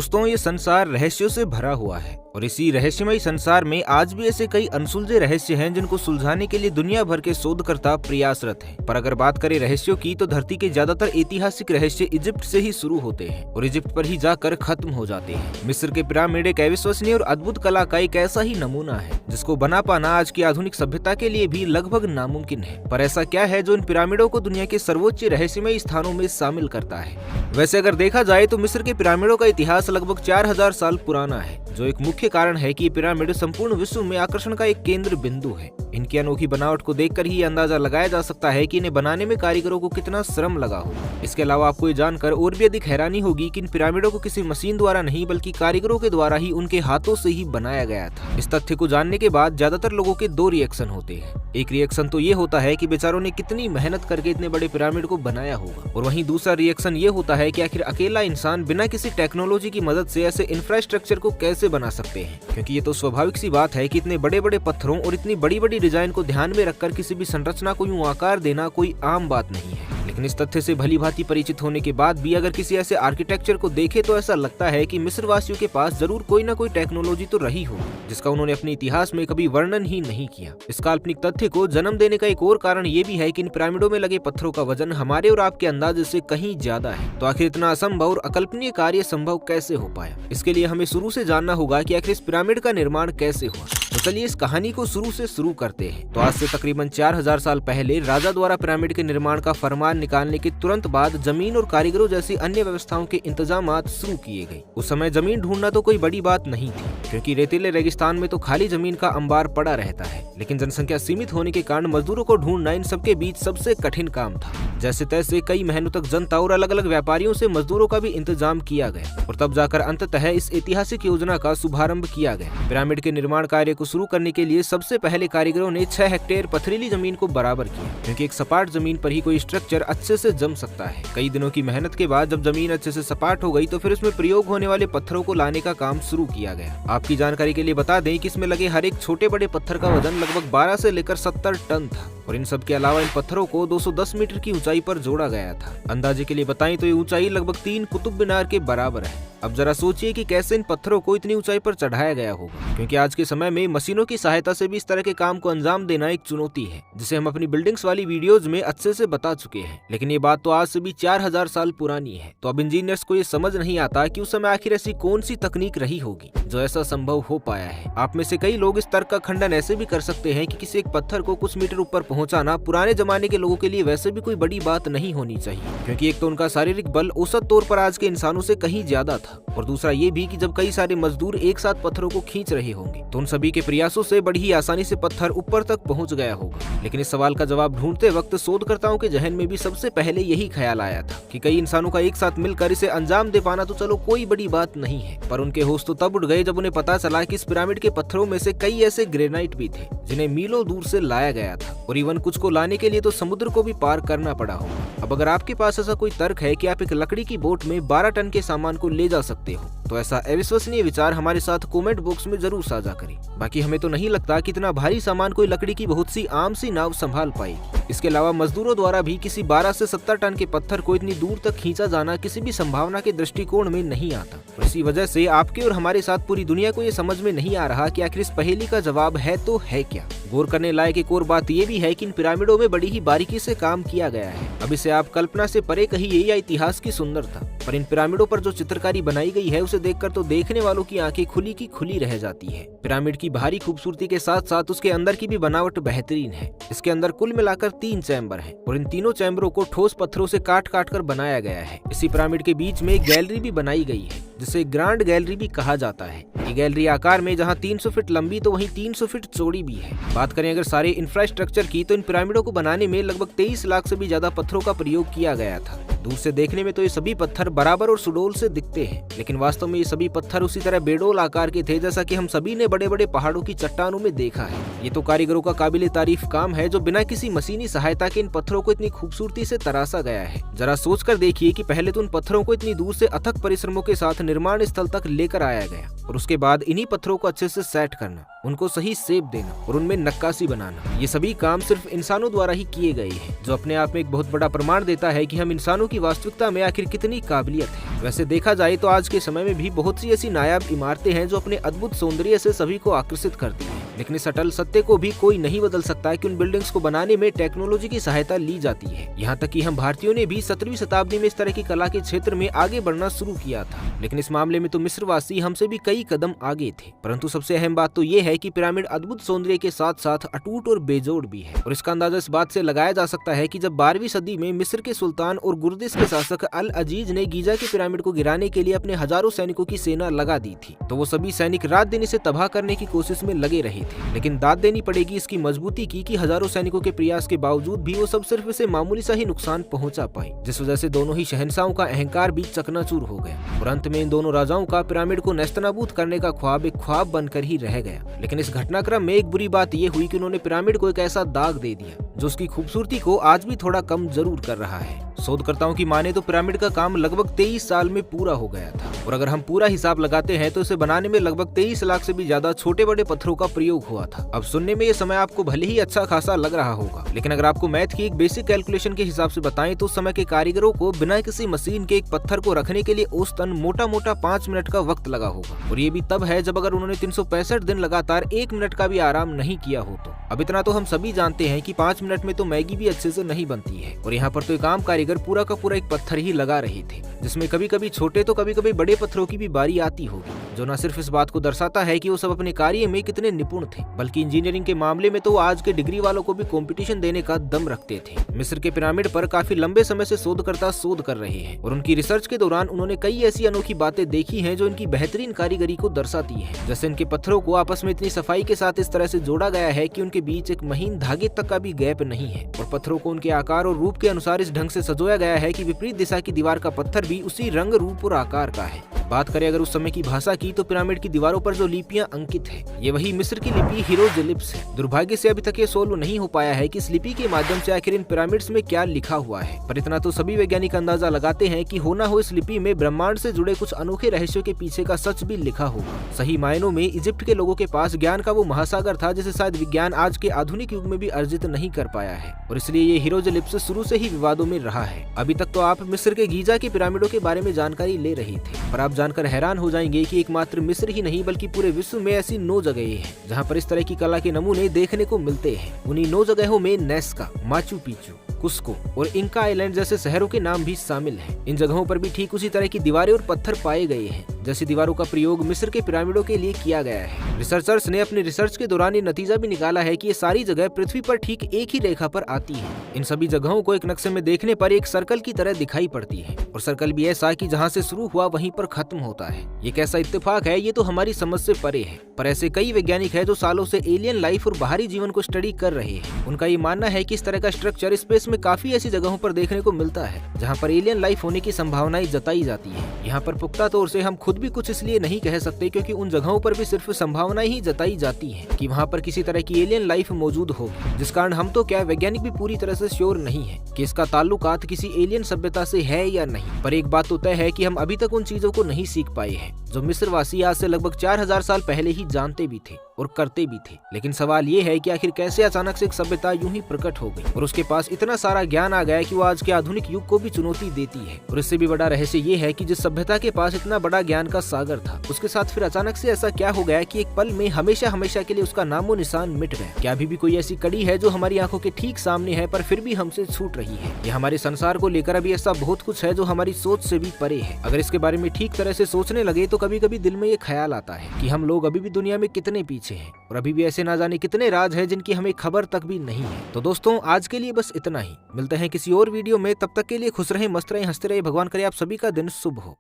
दोस्तों, ये संसार रहस्यों से भरा हुआ है और इसी रहस्यमय संसार में आज भी ऐसे कई अनसुलझे रहस्य हैं जिनको सुलझाने के लिए दुनिया भर के शोधकर्ता प्रयासरत हैं। पर अगर बात करें रहस्यों की, तो धरती के ज्यादातर ऐतिहासिक रहस्य इजिप्ट से ही शुरू होते हैं और इजिप्ट पर ही जाकर खत्म हो जाते हैं। मिस्र के पिरामिड एक अविश्वसनीय और अद्भुत कला का एक ऐसा ही नमूना है जिसको बना पाना आज की आधुनिक सभ्यता के लिए भी लगभग नामुमकिन है। पर ऐसा क्या है जो इन पिरामिडों को दुनिया के सर्वोच्च रहस्यमय स्थानों में शामिल करता है? वैसे अगर देखा जाए तो मिस्र के पिरामिडों का इतिहास लगभग 4000 साल पुराना है, जो एक मुख्य कारण है कि ये पिरामिड संपूर्ण विश्व में आकर्षण का एक केंद्र बिंदु है। इनकी अनोखी बनावट को देखकर ही अंदाजा लगाया जा सकता है कि इन्हें बनाने में कारीगरों को कितना श्रम लगा होगा। इसके अलावा आपको ये जानकर और भी अधिक हैरानी होगी कि इन पिरामिडों को किसी मशीन द्वारा नहीं बल्कि कारीगरों के द्वारा ही उनके हाथों से ही बनाया गया था। इस तथ्य को जानने के बाद ज्यादातर लोगों के दो रिएक्शन होते हैं। एक रिएक्शन तो ये होता है कि बेचारों ने कितनी मेहनत करके इतने बड़े पिरामिड को बनाया होगा, और वहीं दूसरा रिएक्शन ये होता है कि आखिर अकेला इंसान बिना किसी टेक्नोलॉजी की मदद से ऐसे इंफ्रास्ट्रक्चर को कैसे बना सकते हैं, क्योंकि ये तो स्वाभाविक सी बात है कि इतने बड़े बड़े पत्थरों और इतनी बड़ी बड़ी डिजाइन को ध्यान में रखकर किसी भी संरचना को यूं आकार देना कोई आम बात नहीं है। लेकिन इस तथ्य से भली भांति परिचित होने के बाद भी अगर किसी ऐसे आर्किटेक्चर को देखे तो ऐसा लगता है कि मिस्र वासियों के पास जरूर कोई न कोई टेक्नोलॉजी तो रही हो जिसका उन्होंने अपने इतिहास में कभी वर्णन ही नहीं किया। इस काल्पनिक तथ्य को जन्म देने का एक और कारण ये भी है कि इन पिरामिडों में लगे पत्थरों का वजन हमारे और आपके अंदाजे से कहीं ज्यादा है। तो आखिर इतना असंभव और अकल्पनीय कार्य संभव कैसे हो पाया? इसके लिए हमें शुरू से जानना होगा कि आखिर इस पिरामिड का निर्माण कैसे हुआ। तो चलिए इस कहानी को शुरू से शुरू करते हैं। तो आज से तकरीबन 4000 साल पहले राजा द्वारा पिरामिड के निर्माण का फरमान निकालने के तुरंत बाद जमीन और कारीगरों जैसी अन्य व्यवस्थाओं के इंतजामात शुरू किए गए। उस समय जमीन ढूंढना तो कोई बड़ी बात नहीं थी, क्योंकि रेतीले रेगिस्तान में तो खाली जमीन का अंबार पड़ा रहता है। लेकिन जनसंख्या सीमित होने के कारण मजदूरों को ढूंढना इन सबके बीच सबसे कठिन काम था। जैसे तैसे कई महीनों तक जनता और अलग अलग व्यापारियों से मजदूरों का भी इंतजाम किया गया और तब जाकर अंततः इस ऐतिहासिक योजना का शुभारंभ किया गया। पिरामिड के निर्माण कार्य को शुरू करने के लिए सबसे पहले कारीगरों ने 6 हेक्टेयर पथरीली जमीन को बराबर किया, क्योंकि एक सपाट जमीन पर ही कोई स्ट्रक्चर अच्छे से जम सकता है। कई दिनों की मेहनत के बाद जब जमीन अच्छे से सपाट हो गई तो फिर उसमें प्रयोग होने वाले पत्थरों को लाने का काम शुरू किया गया। आपकी जानकारी के लिए बता दें कि इसमें लगे हर एक छोटे बड़े पत्थर का वजन लगभग 12 से लेकर 70 टन था और इन सब के अलावा इन पत्थरों को 210 मीटर की ऊंचाई पर जोड़ा गया था। अंदाजे के लिए बताएं तो ये ऊंचाई लगभग 3 कुतुब मीनार के बराबर है। अब जरा सोचिए कि कैसे इन पत्थरों को इतनी ऊंचाई पर चढ़ाया गया होगा, क्योंकि आज के समय में मशीनों की सहायता से भी इस तरह के काम को अंजाम देना एक चुनौती है, जिसे हम अपनी बिल्डिंग्स वाली वीडियोज में अच्छे से बता चुके हैं। लेकिन ये बात तो आज से भी 4000 साल पुरानी है। तो अब इंजीनियर्स को ये समझ नहीं आता कि उस समय आखिर ऐसी कौन सी तकनीक रही होगी जो ऐसा संभव हो पाया है। आप में से कई लोग इस तर्क का खंडन ऐसे भी कर सकते हैं कि किसी एक पत्थर को कुछ मीटर ऊपर पहुंचाना पुराने जमाने के लोगों के लिए वैसे भी कोई बड़ी बात नहीं होनी चाहिए, क्योंकि एक तो उनका शारीरिक बल औसत तौर पर आज के इंसानों से कहीं ज्यादा था, और दूसरा ये भी कि जब कई सारे मजदूर एक साथ पत्थरों को खींच रहे होंगे तो उन सभी के प्रयासों से बड़ी ही आसानी से पत्थर ऊपर तक पहुंच गया होगा। लेकिन इस सवाल का जवाब ढूंढते वक्त शोधकर्ताओं के जहन में भी सबसे पहले यही ख्याल आया था कि कई इंसानों का एक साथ मिलकर इसे अंजाम दे पाना तो चलो कोई बड़ी बात नहीं है, पर उनके होश तो तब उड़ गए जब उन्हें पता चला कि इस पिरामिड के पत्थरों में से कई ऐसे ग्रेनाइट भी थे जिन्हें मीलों दूर से लाया गया था, और इवन कुछ को लाने के लिए तो समुद्र को भी पार करना पड़ा होगा। अब अगर आपके पास ऐसा कोई तर्क है कि आप एक लकड़ी की बोट में 12 टन के सामान को ले जा सकते हो, तो ऐसा अविश्वसनीय विचार हमारे साथ कमेंट बॉक्स में जरूर साझा करें। बाकी हमें तो नहीं लगता कि इतना भारी सामान कोई लकड़ी की बहुत सी आम सी नाव संभाल पाएगी। इसके अलावा मजदूरों द्वारा भी किसी 12 से 70 टन के पत्थर को इतनी दूर तक खींचा जाना किसी भी संभावना के दृष्टिकोण में नहीं आता, और इसी वजह से आपके और हमारे साथ पूरी दुनिया को ये समझ में नहीं आ रहा कि आखिर इस पहेली का जवाब है तो है क्या। गौर करने लायक एक और बात ये भी है कि इन पिरामिडों में बड़ी ही बारीकी से काम किया गया है। अब इसे आप कल्पना से परे कहिए या इतिहास की सुंदरता, पर इन पिरामिडों पर जो चित्रकारी बनाई गई है उसे देखकर तो देखने वालों की आंखें खुली की खुली रह जाती है। पिरामिड की बाहरी खूबसूरती के साथ साथ उसके अंदर की भी बनावट बेहतरीन है। इसके अंदर कुल मिलाकर 3 चैम्बर हैं और इन तीनों चैम्बरों को ठोस पत्थरों से काट काट कर बनाया गया है। इसी पिरामिड के बीच में एक गैलरी भी बनाई गई है जिसे ग्रांड गैलरी भी कहा जाता है। ये गैलरी आकार में जहां 300 फीट लंबी तो वहीं 300 फीट चौड़ी भी है। बात करें अगर सारे इंफ्रास्ट्रक्चर की, तो इन पिरामिडों को बनाने में लगभग 23 लाख से भी ज्यादा पत्थरों का प्रयोग किया गया था। दूर से देखने में तो ये सभी पत्थर बराबर और सुडौल से दिखते हैं, लेकिन वास्तव में ये सभी पत्थर उसी तरह बेडोल आकार के थे जैसा कि हम सभी ने बड़े बड़े पहाड़ों की चट्टानों में देखा है। ये तो कारीगरों का काबिले तारीफ काम है जो बिना किसी मशीनी सहायता के इन पत्थरों को इतनी खूबसूरती से तराशा गया है। जरा सोच कर देखिए कि पहले तो उन पत्थरों को इतनी दूर से अथक परिश्रमों के साथ निर्माण स्थल तक लेकर आया गया और उसके बाद इन्हीं पत्थरों को अच्छे से सेट करना, उनको सही शेप देना और उनमें नक्काशी बनाना, ये सभी काम सिर्फ इंसानों द्वारा ही किए गए हैं, जो अपने आप में एक बहुत बड़ा प्रमाण देता है कि हम इंसानों की वास्तविकता में आखिर कितनी काबिलियत है। वैसे देखा जाए तो आज के समय में भी बहुत सी ऐसी नायाब इमारतें हैं जो अपने अद्भुत सौंदर्य से सभी को आकर्षित करती हैं, लेकिन इस अटल सत्य को भी कोई नहीं बदल सकता कि उन बिल्डिंग्स को बनाने में टेक्नोलॉजी की सहायता ली जाती है। यहाँ तक कि हम भारतीयों ने भी 17वीं शताब्दी में इस तरह की कला के क्षेत्र में आगे बढ़ना शुरू किया था, लेकिन इस मामले में तो मिस्रवासी हमसे भी कई कदम आगे थे। परंतु सबसे अहम बात तो ये है कि पिरामिड अद्भुत सौंदर्य के साथ साथ अटूट और बेजोड़ भी है, और इसका अंदाजा इस बात से लगाया जा सकता है कि जब 12वीं सदी में मिस्र के सुल्तान और गुर्दिश के शासक अल अजीज ने गीजा के पिरामिड को गिराने के लिए अपने हजारों सैनिकों की सेना लगा दी थी, तो वो सभी सैनिक रात दिन इसे तबाह करने की कोशिश में लगे रहे थे। लेकिन दाद देनी पड़ेगी इसकी मजबूती की कि हजारों सैनिकों के प्रयास के बावजूद भी वो सब सिर्फ इसे मामूली सा ही नुकसान पहुंचा पाए, जिस वजह से दोनों ही शहंशाहों का अहंकार भी चकनाचूर हो गया और अंत में इन दोनों राजाओं का पिरामिड को नेस्तनाबूद करने का ख्वाब एक ख्वाब बनकर ही रह गया। लेकिन इस घटनाक्रम में एक बुरी बात यह हुई कि उन्होंने पिरामिड को एक ऐसा दाग दे दिया जो उसकी खूबसूरती को आज भी थोड़ा कम जरूर कर रहा है। शोधकर्ताओं की माने तो पिरामिड का काम लगभग 23 साल में पूरा हो गया था, और अगर हम पूरा हिसाब लगाते हैं तो इसे बनाने में लगभग 23 लाख से भी ज्यादा छोटे बड़े पत्थरों का प्रयोग हुआ था। अब सुनने में ये समय आपको भले ही अच्छा खासा लग रहा होगा, लेकिन अगर आपको मैथ की एक बेसिक कैलकुलेशन के हिसाब से बताएं तो उस समय के कारीगरों को बिना किसी मशीन के एक पत्थर को रखने के लिए औसतन मोटा मोटा 5 मिनट का वक्त लगा होगा, और ये भी तब है जब अगर उन्होंने 365 दिन लगातार 1 मिनट का भी आराम नहीं किया हो तो। अब इतना तो हम सभी जानते हैं कि 5 मिनट में तो मैगी भी अच्छे से नहीं बनती है, और यहाँ पर तो एक आम कारीगर पूरा का पूरा एक पत्थर ही लगा रहे थे, जिसमें कभी कभी छोटे तो कभी कभी बड़े पत्थरों की भी बारी आती होगी, जो न सिर्फ इस बात को दर्शाता है कि वो सब अपने कार्य में कितने निपुण थे, बल्कि इंजीनियरिंग के मामले में तो आज के डिग्री वालों को भी कंपटीशन देने का दम रखते थे। मिस्र के पिरामिड पर काफी लंबे समय से शोधकर्ता शोध कर रहे हैं, और उनकी रिसर्च के दौरान उन्होंने कई ऐसी अनोखी बातें देखी हैं जो इनकी बेहतरीन कारीगरी को दर्शाती है। जैसे इनके पत्थरों को आपस में इतनी सफाई के साथ इस तरह से जोड़ा गया है कि उनके बीच एक महीन धागे तक का भी गैप नहीं है, और पत्थरों को उनके आकार और रूप के अनुसार इस ढंग से सजोया गया है कि विपरीत दिशा की दीवार का पत्थर भी उसी रंग, रूप और आकार का है। बात करें अगर उस समय की भाषा की, तो पिरामिड की दीवारों पर जो लिपियां अंकित है ये वही मिस्र की लिपि हिरोग्लिफ्स है। दुर्भाग्य से अभी तक ये सोल्व नहीं हो पाया है कि इस लिपि के माध्यम से आखिर इन पिरामिड्स में क्या लिखा हुआ है, पर इतना तो सभी वैज्ञानिक अंदाजा लगाते हैं कि होना हो इस लिपि में ब्रह्मांड से जुड़े कुछ अनोखे रहस्यों के पीछे का सच भी लिखा होगा। सही मायनों में इजिप्ट के लोगों के पास ज्ञान का वो महासागर था जिसे शायद विज्ञान आज के आधुनिक युग में भी अर्जित नहीं कर पाया है, और इसलिए ये हिरोग्लिफ्स शुरू से ही विवादों में रहा है। अभी तक तो आप मिस्र के गीजा के पिरामिडों के बारे में जानकारी ले रहे थे, पर आप जानकर हैरान हो जाएंगे कि एकमात्र मिस्र ही नहीं बल्कि पूरे विश्व में ऐसी 9 जगहें हैं जहां पर इस तरह की कला के नमूने देखने को मिलते हैं। उन्हीं 9 जगहों में नेस्का, माचू पिचू, कुस्को और इंका आइलैंड जैसे शहरों के नाम भी शामिल हैं। इन जगहों पर भी ठीक उसी तरह की दीवारें और पत्थर पाए गए हैं जैसी दीवारों का प्रयोग मिस्र के पिरामिडों के लिए किया गया है। रिसर्चर्स ने अपनी रिसर्च के दौरान ये नतीजा भी निकाला है कि ये सारी जगह पृथ्वी पर ठीक एक ही रेखा पर आती है। इन सभी जगहों को एक नक्शे में देखने पर एक सर्कल की तरह दिखाई पड़ती है, और सर्कल भी ऐसा कि जहाँ से शुरू हुआ वहीं पर खत्म होता है। ये कैसा इत्तेफाक है ये तो हमारी समझ से परे है, पर ऐसे कई वैज्ञानिक है जो सालों से एलियन लाइफ और बाहरी जीवन को स्टडी कर रहे हैं। उनका ये मानना है कि इस तरह का स्ट्रक्चर स्पेस में काफी ऐसी जगहों पर देखने को मिलता है जहाँ पर एलियन लाइफ होने की संभावनाएं जताई जाती है। यहाँ पर पुख्ता तौर से हम खुद भी कुछ इसलिए नहीं कह सकते क्योंकि उन जगहों पर भी सिर्फ संभावनाएं ही जताई जाती हैं कि वहाँ पर किसी तरह की एलियन लाइफ मौजूद होगी, जिस कारण हम तो क्या वैज्ञानिक भी पूरी तरह से श्योर नहीं है कि इसका ताल्लुकात किसी एलियन सभ्यता से है या नहीं। पर एक बात तो तय है कि हम अभी तक उन चीजों को नहीं सीख पाए हैं जो मिस्रवासी आज से लगभग 4000 साल पहले ही जानते भी थे और करते भी थे। लेकिन सवाल ये है कि आखिर कैसे अचानक से एक सभ्यता यूं ही प्रकट हो गई और उसके पास इतना सारा ज्ञान आ गया कि वो आज के आधुनिक युग को भी चुनौती देती है। और इससे भी बड़ा रहस्य ये है कि जिस सभ्यता के पास इतना बड़ा ज्ञान का सागर था उसके साथ फिर अचानक से ऐसा क्या हो गया कि एक पल में हमेशा हमेशा के लिए उसका नामो निशान मिट गया। क्या अभी भी कोई ऐसी कड़ी है जो हमारी आंखों के ठीक सामने है पर फिर भी हमसे छूट रही है? या हमारे संसार को लेकर अभी ऐसा बहुत कुछ है जो हमारी सोच से भी परे है? अगर इसके बारे में ठीक तरह से सोचने लगे तो कभी कभी दिल में ये ख्याल आता है कि हम लोग अभी भी दुनिया में कितने पीछे हैं और अभी भी ऐसे ना जाने कितने राज हैं जिनकी हमें खबर तक भी नहीं है। तो दोस्तों आज के लिए बस इतना ही, मिलते हैं किसी और वीडियो में। तब तक के लिए खुश रहें, मस्त रहें, हंसते रहें। भगवान करे आप सभी का दिन शुभ हो।